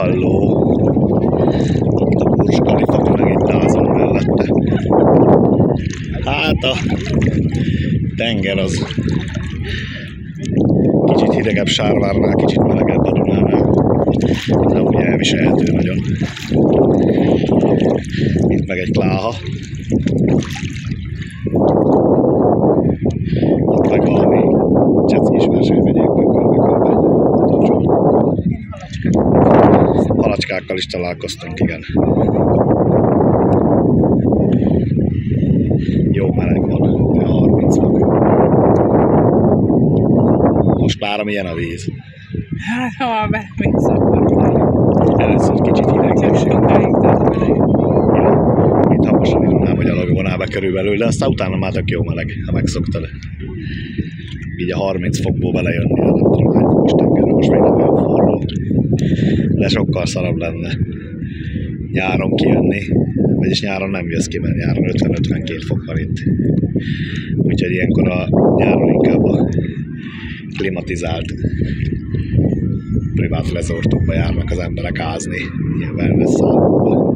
halló. Itt a Burj Khalifa, meg itt Dázon mellette. Hát a tenger az kicsit hidegebb Sárvárnál, kicsit melegebb a Dunánál. De ugye elviselhető nagyon. Itt meg egy Kláha. Itt meg valami jetskis versenymegyékben körbe-körbe. Halacskákkal is találkoztunk, igen. Jó meleg van, 30 fok. Most már milyen a víz? Hát, ha bemész, akkor először kicsit hideg. Mint ha most indulnám, hogy a lagvonába körülbelül, de aztán utána már tök jó meleg, ha megszoktad. Így a 30 fokból belejönni, nem tudom, hány fokos tengerre, most még nem olyan forró. De sokkal szarabb lenne nyáron kijönni, vagyis nyáron nem jössz ki, mert nyáron 50-52 fok van itt. Úgyhogy ilyenkor a nyáron inkább a klimatizált privát rezortokba járnak az emberek ázni, ilyen wellness szállókba.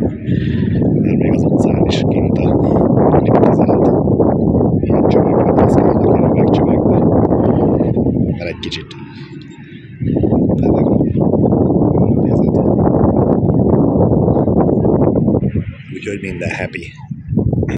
Mert még az utcán is kint a klimatizált ilyen csövekbe mászkálnak, ilyen üvegcsövekbe. Mert egy kicsit úgyhogy minden happy.